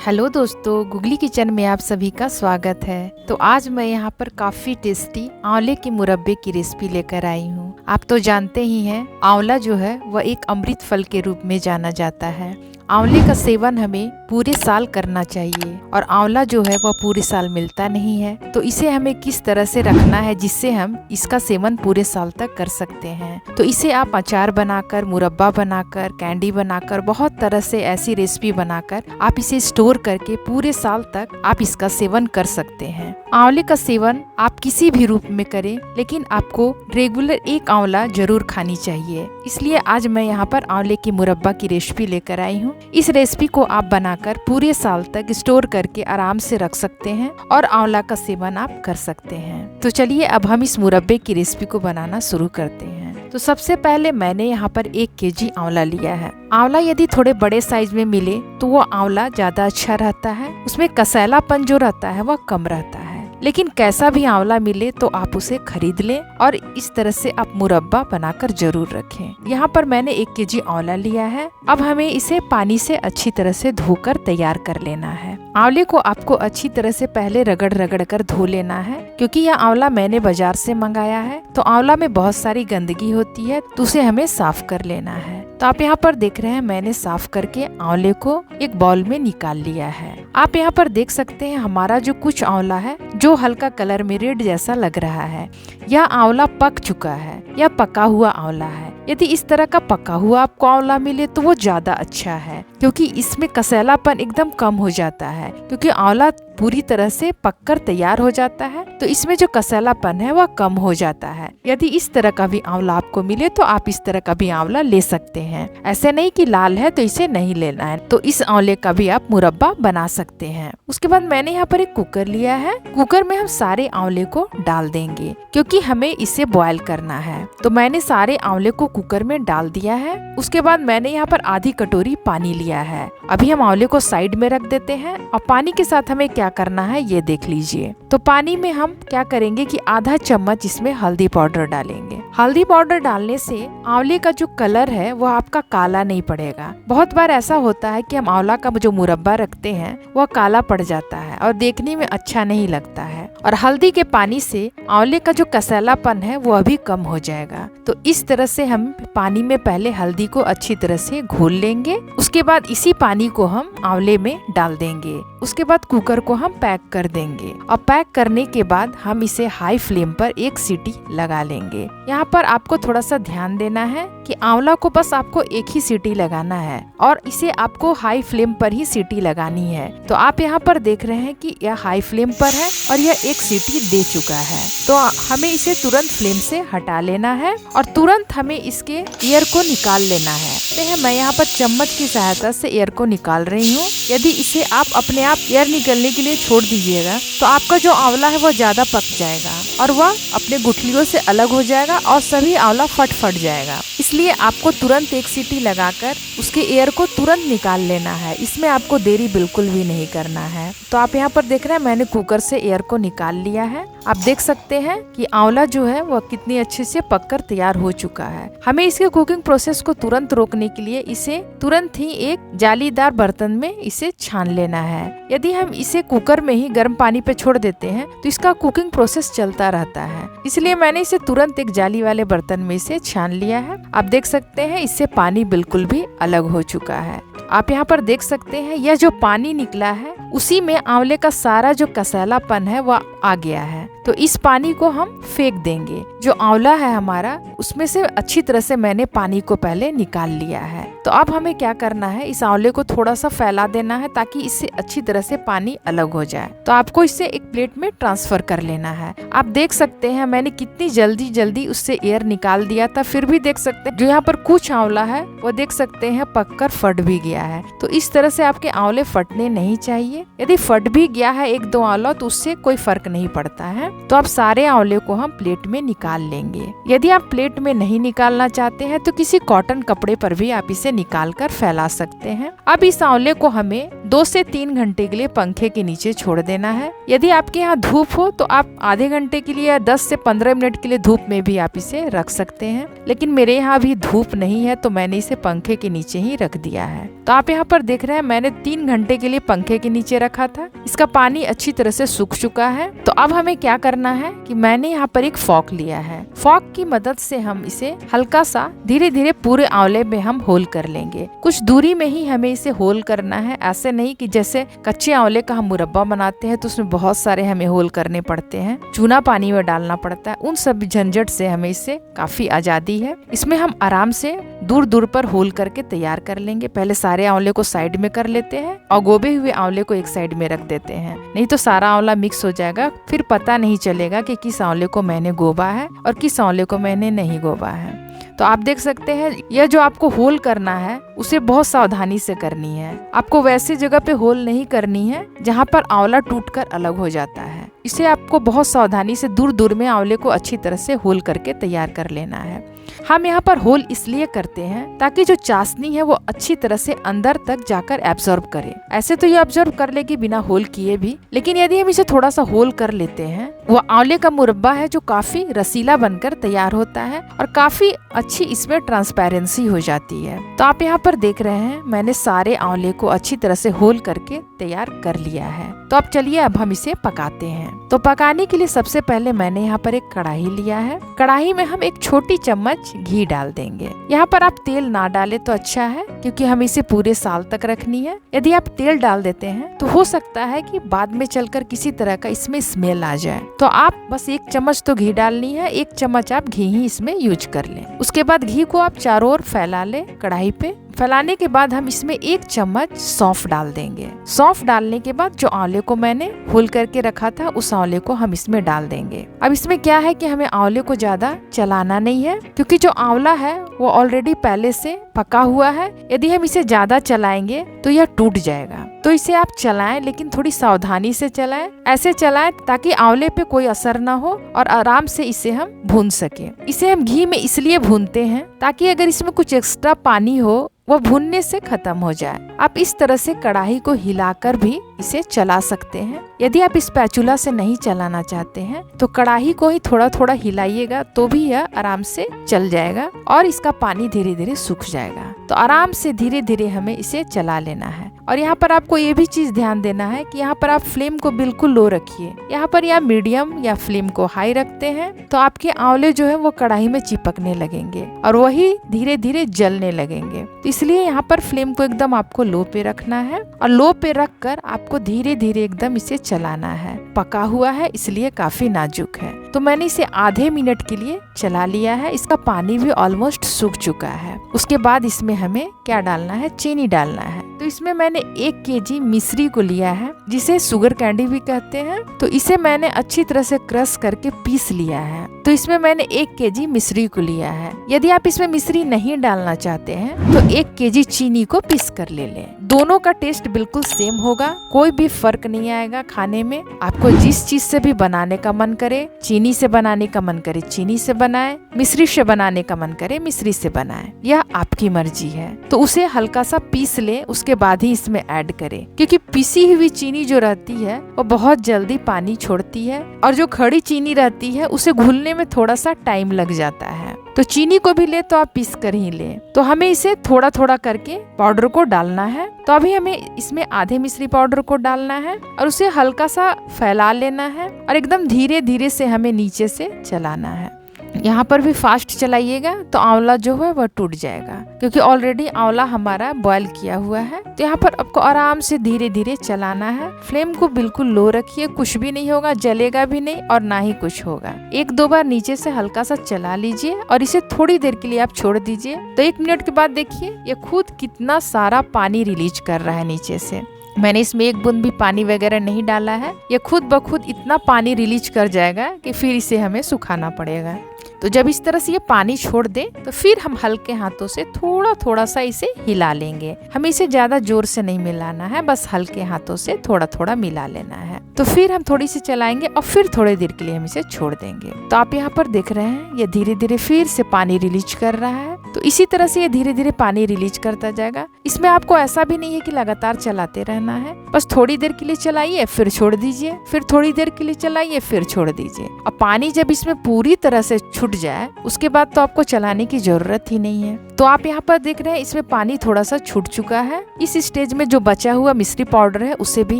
Hello दोस्तों, googly kitchen में आप सभी का स्वागत है। तो आज मैं यहाँ पर काफ़ी टेस्टी आंवले के मुरब्बे की रेसिपी लेकर आई हूँ। आप तो जानते ही हैं, आंवला जो है वह एक अमृत फल के रूप में जाना जाता है। आंवले का सेवन हमें पूरे साल करना चाहिए और आंवला जो है वह पूरे साल मिलता नहीं है। तो इसे हमें किस तरह से रखना है जिससे हम इसका सेवन पूरे साल तक कर सकते हैं। तो इसे आप अचार बनाकर, मुरब्बा बनाकर, कैंडी बनाकर, बहुत तरह से ऐसी रेसिपी बनाकर आप इसे स्टोर करके पूरे साल तक आप इसका सेवन कर सकते हैं। आंवले का सेवन आप किसी भी रूप में करें, लेकिन आपको रेगुलर एक आंवला जरूर खानी चाहिए। इसलिए आज मैं यहाँ पर आंवले की मुरब्बा की रेसिपी लेकर आई हूँ। इस रेसिपी को आप बनाकर पूरे साल तक स्टोर करके आराम से रख सकते हैं और आंवला का सेवन आप कर सकते हैं। तो चलिए अब हम इस मुरब्बे की रेसिपी को बनाना शुरू करते हैं। तो सबसे पहले मैंने यहाँ पर 1 केजी आंवला लिया है। आंवला यदि थोड़े बड़े साइज में मिले तो वो आंवला ज्यादा अच्छा रहता है, उसमें कसैलापन जो रहता है वह कम रहता है। लेकिन कैसा भी आंवला मिले तो आप उसे खरीद लें और इस तरह से आप मुरब्बा बनाकर जरूर रखें। यहाँ पर मैंने 1 केजी आंवला लिया है। अब हमें इसे पानी से अच्छी तरह से धोकर तैयार कर लेना है। आंवले को आपको अच्छी तरह से पहले रगड़ रगड़ कर धो लेना है, क्योंकि यह आंवला मैंने बाजार से मंगाया है। तो आंवला में बहुत सारी गंदगी होती है, तो उसे हमें साफ कर लेना है। तो आप यहाँ पर देख रहे हैं, मैंने साफ करके आंवले को एक बाउल में निकाल लिया है। आप यहाँ पर देख सकते हैं हमारा जो कुछ आंवला है जो हल्का कलर में रेड जैसा लग रहा है, यह आंवला पक चुका है, यह पका हुआ आंवला है। यदि इस तरह का पका हुआ आपको आंवला मिले तो वो ज्यादा अच्छा है, क्योंकि इसमें कसैलापन एकदम कम हो जाता है। क्योंकि आंवला पूरी तरह से पककर तैयार हो जाता है तो इसमें जो कसैलापन है वह कम हो जाता है। यदि इस तरह का भी आंवला आपको मिले तो आप इस तरह का भी आंवला ले सकते हैं। ऐसे नहीं कि लाल है तो इसे नहीं लेना है, तो इस आंवले का भी आप मुरब्बा बना सकते हैं। उसके बाद मैंने यहाँ पर एक कुकर लिया है। कुकर में हम सारे आंवले को डाल देंगे, क्योंकि हमें इसे बॉयल करना है। तो मैंने सारे आंवले को कुकर में डाल दिया है। उसके बाद मैंने यहाँ पर आधी कटोरी पानी लिया है। अभी हम आंवले को साइड में रख देते हैं और पानी के साथ हमें क्या करना है ये देख लीजिए। तो पानी में हम क्या करेंगे कि आधा चम्मच इसमें हल्दी पाउडर डालेंगे। हल्दी पाउडर डालने से आंवले का जो कलर है वो आपका काला नहीं पड़ेगा। बहुत बार ऐसा होता है कि हम आंवला का जो मुरब्बा रखते हैं वह काला पड़ जाता है और देखने में अच्छा नहीं लगता है। और हल्दी के पानी से आंवले का जो कसैलापन है वो अभी कम हो जाएगा। तो इस तरह से हम पानी में पहले हल्दी को अच्छी तरह से घोल लेंगे। उसके बाद इसी पानी को हम आंवले में डाल देंगे। उसके बाद कुकर को हम पैक कर देंगे और पैक करने के बाद हम इसे हाई फ्लेम पर 1 सीटी लगा लेंगे। यहाँ पर आपको थोड़ा सा ध्यान देना है कि आंवला को बस आपको 1 ही सीटी लगाना है और इसे आपको हाई फ्लेम पर ही सीटी लगानी है। तो आप यहाँ पर देख रहे हैं कि यह हाई फ्लेम पर है और यह 1 सीटी दे चुका है। तो हमें इसे तुरंत फ्लेम से हटा लेना है और तुरंत हमें इसके एयर को निकाल लेना है। मैं यहाँ पर चम्मच की सहायता से एयर को निकाल रही हूँ। यदि इसे आप अपने आप एयर निकलने के लिए छोड़ दीजिएगा तो आपका जो आंवला है वो ज्यादा पक जाएगा और वह अपने गुठलियों से अलग हो जाएगा और सभी आंवला फट जाएगा। इसलिए आपको तुरंत 1 सीटी लगाकर उसके एयर को तुरंत निकाल लेना है। इसमें आपको देरी बिल्कुल भी नहीं करना है। तो आप यहाँ पर देख रहे हैं मैंने कुकर से एयर को निकाल लिया है। आप देख सकते हैं कि आंवला जो है वह कितनी अच्छे से पककर तैयार हो चुका है। हमें इसके कुकिंग प्रोसेस को तुरंत रोकने के लिए इसे तुरंत ही एक जालीदार बर्तन में इसे छान लेना है। यदि हम इसे कुकर में ही गर्म पानी पे छोड़ देते हैं तो इसका कुकिंग प्रोसेस चलता रहता है। इसलिए मैंने इसे तुरंत एक जाली वाले बर्तन में इसे छान लिया है। आप देख सकते हैं इससे पानी बिल्कुल भी अलग हो चुका है। आप यहाँ पर देख सकते हैं यह जो पानी निकला है उसी में आंवले का सारा जो कसैलापन है वह आ गया है। तो इस पानी को हम फेंक देंगे। जो आंवला है हमारा उसमें से अच्छी तरह से मैंने पानी को पहले निकाल लिया है। तो अब हमें क्या करना है, इस आंवले को थोड़ा सा फैला देना है ताकि इससे अच्छी तरह से पानी अलग हो जाए। तो आपको इसे एक प्लेट में ट्रांसफर कर लेना है। आप देख सकते हैं मैंने कितनी जल्दी उससे एयर निकाल दिया था, फिर भी देख सकते हैं जो यहाँ पर कुछ आंवला है वो देख सकते हैं पककर फट भी गया है। तो इस तरह से आपके आंवले फटने नहीं चाहिए। यदि फट भी गया है 1-2 आंवला तो उससे कोई फर्क नहीं पड़ता है। तो अब सारे आंवले को हम प्लेट में निकाल लेंगे। यदि आप प्लेट में नहीं निकालना चाहते हैं तो किसी कॉटन कपड़े पर भी आप इसे निकाल कर फैला सकते हैं। अब इस आंवले को हमें 2 से 3 घंटे के लिए पंखे के नीचे छोड़ देना है। यदि आपके यहाँ धूप हो तो आप आधे घंटे के लिए या 10 से 15 मिनट के लिए धूप में भी आप इसे रख सकते हैं, लेकिन मेरे यहाँ अभी धूप नहीं है तो मैंने इसे पंखे के नीचे ही रख दिया है। तो आप यहाँ पर देख रहे हैं मैंने 3 घंटे के लिए पंखे के नीचे रखा था। इसका पानी अच्छी तरह से सूख चुका है। तो अब हमें क्या करना है कि मैंने यहाँ पर एक फॉक लिया है। फॉक की मदद से हम इसे हल्का सा धीरे धीरे पूरे आंवले में हम होल कर लेंगे। कुछ दूरी में ही हमें इसे होल करना है, ऐसे नहीं कि जैसे कच्चे आंवले का हम मुरब्बा बनाते हैं तो उसमें बहुत सारे हमें होल करने पड़ते हैं, चूना पानी में डालना पड़ता है। उन सब झंझट से हमें इससे काफी आजादी है। इसमें हम आराम से दूर दूर पर होल करके तैयार कर लेंगे। पहले सारे आंवले को साइड में कर लेते हैं और गोबे हुए आंवले को एक साइड में रख देते हैं, नहीं तो सारा आंवला मिक्स हो जाएगा, फिर पता नहीं चलेगा कि किस आंवले को मैंने गोबा है और किस आंवले को मैंने नहीं गोबा है। तो आप देख सकते हैं यह जो आपको होल करना है उसे बहुत सावधानी से करनी है। आपको वैसी जगह पे होल नहीं करनी है जहाँ पर आंवला टूटकर अलग हो जाता है। इसे आपको बहुत सावधानी से दूर दूर में आंवले को अच्छी तरह से होल करके तैयार कर लेना है। हम यहाँ पर होल इसलिए करते हैं ताकि जो चाशनी है वो अच्छी तरह से अंदर तक जाकर एब्जॉर्ब करे। ऐसे तो ये एब्जॉर्ब कर लेगी बिना होल किए भी, लेकिन यदि हम इसे थोड़ा सा होल कर लेते हैं वो आंवले का मुरब्बा है जो काफी रसीला बनकर तैयार होता है और काफी अच्छी इसमें ट्रांसपेरेंसी हो जाती है। तो आप यहाँ पर देख रहे हैं मैंने सारे आंवले को अच्छी तरह से होल करके तैयार कर लिया है। तो अब चलिए अब हम इसे पकाते हैं। तो पकाने के लिए सबसे पहले मैंने यहाँ पर एक कढ़ाई लिया है। कढ़ाई में हम एक छोटी चम्मच घी डाल देंगे। यहाँ पर आप तेल ना डालें तो अच्छा है क्योंकि हम इसे पूरे साल तक रखनी है। यदि आप तेल डाल देते हैं तो हो सकता है कि बाद में चलकर किसी तरह का इसमें स्मेल आ जाए। तो आप बस 1 चम्मच तो घी डालनी है, 1 चम्मच आप घी ही इसमें यूज कर लें। उसके बाद घी को आप चारों ओर फैला लें कढ़ाई पे। फैलाने के बाद हम इसमें 1 चम्मच सौंफ डाल देंगे। सौंफ डालने के बाद जो आंवले को मैंने होल करके रखा था उस आंवले को हम इसमें डाल देंगे। अब इसमें क्या है कि हमें आंवले को ज्यादा चलाना नहीं है क्योंकि जो आंवला है वो ऑलरेडी पहले से पका हुआ है। यदि हम इसे ज्यादा चलाएंगे तो यह टूट जाएगा। तो इसे आप चलाएं लेकिन थोड़ी सावधानी से चलाएं। ऐसे चलाएं ताकि आंवले पे कोई असर ना हो और आराम से इसे हम भून सके। इसे हम घी में इसलिए भूनते हैं ताकि अगर इसमें कुछ एक्स्ट्रा पानी हो वो भुनने से खत्म हो जाए। आप इस तरह से कढ़ाई को हिलाकर भी इसे चला सकते हैं। यदि आप स्पैचुला से नहीं चलाना चाहते हैं तो कढ़ाई को ही थोड़ा थोड़ा हिलाइएगा तो भी यह आराम से चल जाएगा और इसका पानी धीरे धीरे सूख जाएगा। तो आराम से धीरे धीरे हमें इसे चला लेना है। और यहाँ पर आपको ये भी चीज ध्यान देना है कि यहाँ पर आप फ्लेम को बिल्कुल लो रखिए। यहाँ पर या मीडियम या फ्लेम को हाई रखते हैं तो आपके आंवले जो है वो कढ़ाई में चिपकने लगेंगे और वही धीरे धीरे जलने लगेंगे। तो इसलिए यहाँ पर फ्लेम को एकदम आपको लो पे रखना है और लो पे रख कर आपको धीरे धीरे एकदम इसे चलाना है। पका हुआ है इसलिए काफी नाजुक है। तो मैंने इसे आधे मिनट के लिए चला लिया है। इसका पानी भी ऑलमोस्ट सूख चुका है। उसके बाद इसमें हमें क्या डालना है, चीनी डालना है। तो इसमें मैंने 1 केजी मिश्री को लिया है जिसे शुगर कैंडी भी कहते हैं। तो इसे मैंने अच्छी तरह से क्रश करके पीस लिया है। तो इसमें मैंने 1 केजी मिश्री को लिया है। यदि आप इसमें मिश्री नहीं डालना चाहते हैं तो 1 केजी चीनी को पीस कर ले लें। दोनों का टेस्ट बिल्कुल सेम होगा, कोई भी फर्क नहीं आएगा खाने में। आपको जिस चीज से भी बनाने का मन करे, चीनी से बनाने का मन करे चीनी से बनाए, मिश्री से बनाने का मन करे मिश्री से बनाए, यह आपकी मर्जी है। तो उसे हल्का सा पीस ले, उसके बाद ही इसमें ऐड करें क्योंकि पिसी हुई चीनी जो रहती है वो बहुत जल्दी पानी छोड़ती है और जो खड़ी चीनी रहती है उसे घुलने में थोड़ा सा टाइम लग जाता है। तो चीनी को भी ले तो आप पीस कर ही ले। तो हमें इसे थोड़ा थोड़ा करके पाउडर को डालना है। तो अभी हमें इसमें आधे मिश्री पाउडर को डालना है और उसे हल्का सा फैला लेना है और एकदम धीरे धीरे से हमें नीचे से चलाना है। यहाँ पर भी फास्ट चलाइएगा तो आंवला जो है वह टूट जाएगा क्योंकि ऑलरेडी आंवला हमारा बॉयल किया हुआ है। तो यहाँ पर आपको आराम से धीरे धीरे चलाना है। फ्लेम को बिल्कुल लो रखिए, कुछ भी नहीं होगा, जलेगा भी नहीं और ना ही कुछ होगा। 1-2 बार नीचे से हल्का सा चला लीजिए और इसे थोड़ी देर के लिए आप छोड़ दीजिए। तो 1 मिनट के बाद देखिए ये खुद कितना सारा पानी रिलीज कर रहा है नीचे से। मैंने इसमें 1 बूंद भी पानी वगैरह नहीं डाला है। ये खुद ब खुद इतना पानी रिलीज कर जाएगा कि फिर इसे हमें सुखाना पड़ेगा। तो जब इस तरह से ये पानी छोड़ दे तो फिर हम हल्के हाथों से थोड़ा थोड़ा सा इसे हिला लेंगे। हमें इसे ज्यादा जोर से नहीं मिलाना है, बस हल्के हाथों से थोड़ा थोड़ा मिला लेना है। तो तो फिर हम थोड़ी सी चलाएंगे और फिर थोड़ी देर के लिए हम इसे छोड़ देंगे। तो आप यहाँ पर देख रहे हैं ये धीरे धीरे फिर से पानी रिलीज कर रहा है। तो इसी तरह से ये धीरे धीरे पानी रिलीज करता जाएगा। इसमें आपको ऐसा भी नहीं है कि लगातार चलाते रहना है, बस थोड़ी देर के लिए चलाइए फिर छोड़ दीजिए, फिर थोड़ी देर के लिए चलाइए फिर छोड़ दीजिए। अब पानी जब इसमें पूरी तरह से छूट जाए उसके बाद तो आपको चलाने की जरूरत ही नहीं है। तो आप यहाँ पर देख रहे हैं इसमें पानी थोड़ा सा छूट चुका है। इस स्टेज में जो बचा हुआ मिश्री पाउडर है उसे भी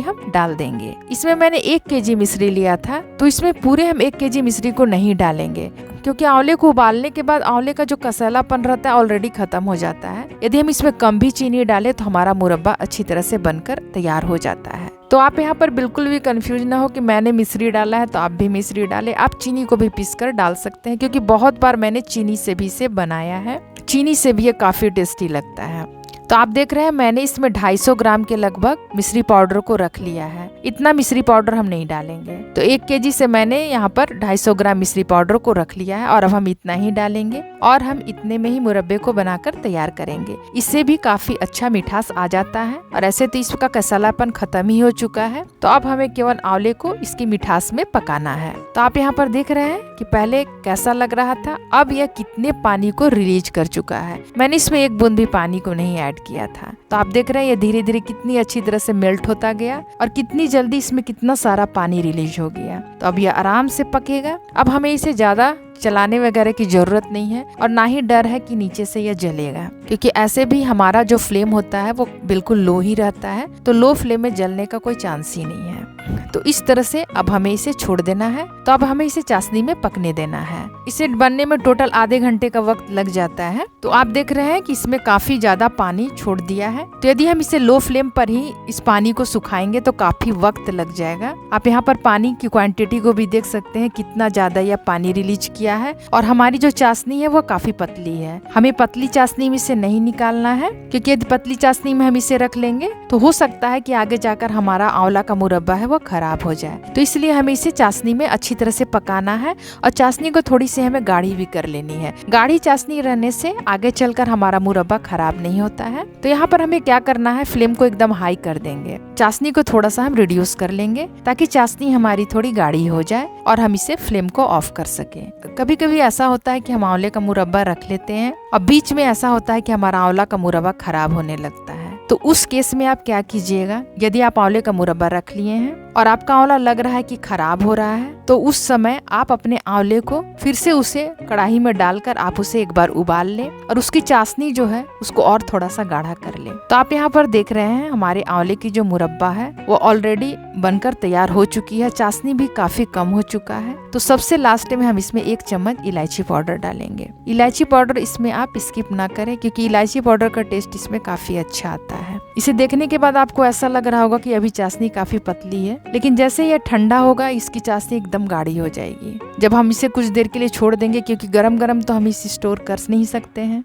हम डाल देंगे। इसमें मैंने 1 केजी मिश्री लिया था, तो इसमें पूरे हम 1 केजी मिश्री को नहीं डालेंगे, क्योंकि आंवले को उबालने के बाद आंवले का जो कसैलापन रहता है ऑलरेडी खत्म हो जाता है। यदि हम इसमें कम भी चीनी डालें तो हमारा मुरब्बा अच्छी तरह से बनकर तैयार हो जाता है। तो आप यहाँ पर बिल्कुल भी कंफ्यूज ना हो कि मैंने मिश्री डाला है तो आप भी मिश्री डालें। आप चीनी को भी पीस कर डाल सकते हैं, क्योंकि बहुत बार मैंने चीनी से भी इसे बनाया है। चीनी से भी ये काफी टेस्टी लगता है। तो आप देख रहे हैं मैंने इसमें 250 ग्राम के लगभग मिश्री पाउडर को रख लिया है। इतना मिश्री पाउडर हम नहीं डालेंगे। तो 1 केजी से मैंने यहाँ पर 250 ग्राम मिश्री पाउडर को रख लिया है और अब हम इतना ही डालेंगे और हम इतने में ही मुरब्बे को बनाकर तैयार करेंगे। इससे भी काफी अच्छा मिठास आ जाता है और ऐसे तो इसका कसलापन खत्म ही हो चुका है। तो अब हमें केवल आंवले को इसकी मिठास में पकाना है। तो आप यहाँ पर देख रहे हैं कि पहले कैसा लग रहा था, अब यह कितने पानी को रिलीज कर चुका है। मैंने इसमें 1 बूंद भी पानी को नहीं ऐड किया था। तो आप देख रहे हैं ये धीरे धीरे कितनी अच्छी तरह से मेल्ट होता गया और कितनी जल्दी इसमें कितना सारा पानी रिलीज हो गया। तो अब यह आराम से पकेगा। अब हमें इसे ज्यादा चलाने वगैरह की जरूरत नहीं है और ना ही डर है कि नीचे से यह जलेगा, क्योंकि ऐसे भी हमारा जो फ्लेम होता है वो बिल्कुल लो ही रहता है। तो लो फ्लेम में जलने का कोई चांस ही नहीं है। तो इस तरह से अब हमें इसे छोड़ देना है। तो अब हमें इसे चाशनी में पकने देना है। इसे बनने में टोटल आधे घंटे का वक्त लग जाता है। तो आप देख रहे हैं कि इसमें काफी ज्यादा पानी छोड़ दिया है। तो यदि हम इसे लो फ्लेम पर ही इस पानी को सुखाएंगे तो काफी वक्त लग जाएगा। आप यहाँ पर पानी की क्वांटिटी को भी देख सकते हैं कितना ज्यादा यह पानी रिलीज किया है। और हमारी जो चाशनी है वो काफी पतली है। हमें पतली चाशनी में इसे नहीं निकालना है, क्योंकि यदि पतली चाशनी में हम इसे रख लेंगे तो हो सकता है कि आगे जाकर हमारा आंवला का मुरब्बा है वो खराब हो जाए। तो इसलिए हमें इसे चाशनी में अच्छी तरह से पकाना है और चाशनी को थोड़ी सी हमें गाढ़ी भी कर लेनी है। गाढ़ी चाशनी रहने से आगे चलकर हमारा मुरब्बा खराब नहीं होता है। तो यहाँ पर हमें क्या करना है, फ्लेम को एकदम हाई कर देंगे। चाशनी को थोड़ा सा हम रिड्यूस कर लेंगे ताकि चाशनी हमारी थोड़ी गाढ़ी हो जाए और हम इसे फ्लेम को ऑफ कर सके। कभी कभी ऐसा होता है कि हम आंवले का मुरब्बा रख लेते हैं और बीच में ऐसा होता है कि हमारा आंवला का मुरब्बा खराब होने लगता है। तो उस केस में आप क्या कीजिएगा, यदि आप आंवले का मुरब्बा रख लिए हैं और आपका आंवला लग रहा है कि खराब हो रहा है, तो उस समय आप अपने आंवले को फिर से उसे कढ़ाई में डालकर आप उसे एक बार उबाल लें और उसकी चाशनी जो है उसको और थोड़ा सा गाढ़ा कर लें। तो आप यहाँ पर देख रहे हैं हमारे आंवले की जो मुरब्बा है वो ऑलरेडी बनकर तैयार हो चुकी है। चाशनी भी काफी कम हो चुका है। तो सबसे लास्ट में हम इसमें 1 चम्मच इलायची पाउडर डालेंगे। इलायची पाउडर इसमें आप स्किप ना करें, क्योंकि इलायची पाउडर का टेस्ट इसमें काफी अच्छा आता है। इसे देखने के बाद आपको ऐसा लग रहा होगा कि अभी चाशनी काफी पतली है, लेकिन जैसे यह ठंडा होगा इसकी चाशनी एकदम गाढ़ी हो जाएगी। जब हम इसे कुछ देर के लिए छोड़ देंगे, क्योंकि गरम गरम तो हम इसे स्टोर कर नहीं सकते हैं,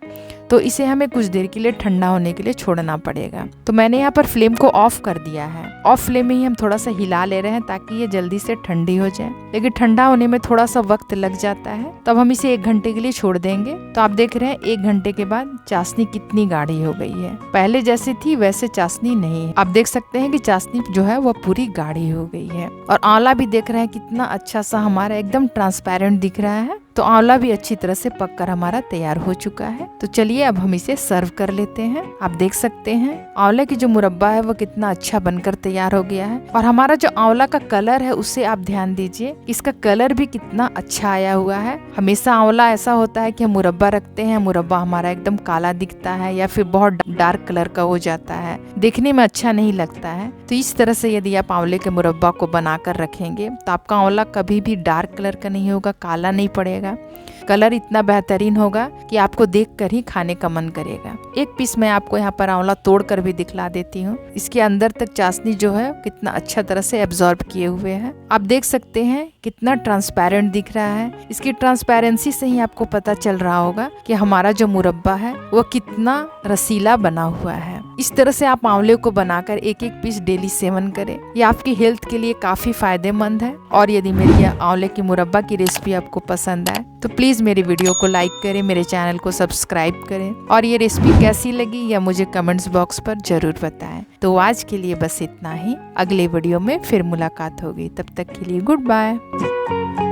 तो इसे हमें कुछ देर के लिए ठंडा होने के लिए छोड़ना पड़ेगा। तो मैंने यहाँ पर फ्लेम को ऑफ कर दिया है। ऑफ फ्लेम में ही हम थोड़ा सा हिला ले रहे हैं ताकि ये जल्दी से ठंडी हो जाए, लेकिन ठंडा होने में थोड़ा सा वक्त लग जाता है। तब हम इसे 1 घंटे के लिए छोड़ देंगे। तो आप देख रहे हैं 1 घंटे के बाद चाशनी कितनी गाढ़ी हो गई है। पहले जैसी थी वैसे चाशनी नहीं है। आप देख सकते हैं कि चाशनी जो है वो पूरी गाढ़ी हो गई है। और आंवला भी देख रहे हैं कितना अच्छा सा हमारा एकदम ट्रांसपेरेंट दिख रहा है। तो आंवला भी अच्छी तरह से पककर हमारा तैयार हो चुका है। तो चलिए अब हम इसे सर्व कर लेते हैं। आप देख सकते हैं आंवले की जो मुरब्बा है वो कितना अच्छा बनकर तैयार हो गया है। और हमारा जो आंवला का कलर है उससे आप ध्यान दीजिए, इसका कलर भी कितना अच्छा आया हुआ है। हमेशा आंवला ऐसा होता है कि हम मुरब्बा रखते हैं, मुरब्बा हमारा एकदम काला दिखता है या फिर बहुत डार्क कलर का हो जाता है, देखने में अच्छा नहीं लगता है। तो इस तरह से यदि आप आंवले के मुरब्बा को बनाकर रखेंगे तो आपका आंवला कभी भी डार्क कलर का नहीं होगा, काला नहीं पड़ेगा। कलर इतना बेहतरीन होगा कि आपको देखकर ही खाने का मन करेगा। एक पीस मैं आपको यहाँ पर आंवला तोड़कर भी दिखला देती हूँ। इसके अंदर तक चाशनी जो है कितना अच्छा तरह से एब्जॉर्ब किए हुए है। आप देख सकते हैं कितना ट्रांसपेरेंट दिख रहा है। इसकी ट्रांसपेरेंसी से ही आपको पता चल रहा होगा कि हमारा जो मुरब्बा है वो कितना रसीला बना हुआ है। इस तरह से आप आंवले को बनाकर एक एक पीस डेली सेवन करें। ये आपकी हेल्थ के लिए काफी फायदेमंद है। और यदि मेरी यह आंवले की मुरब्बा की रेसिपी आपको पसंद आए तो प्लीज मेरे वीडियो को लाइक करें, मेरे चैनल को सब्सक्राइब करें और ये रेसिपी कैसी लगी या मुझे कमेंट्स बॉक्स पर जरूर बताएं। तो आज के लिए बस इतना ही। अगले वीडियो में फिर मुलाकात होगी। तब तक के लिए गुड बाय।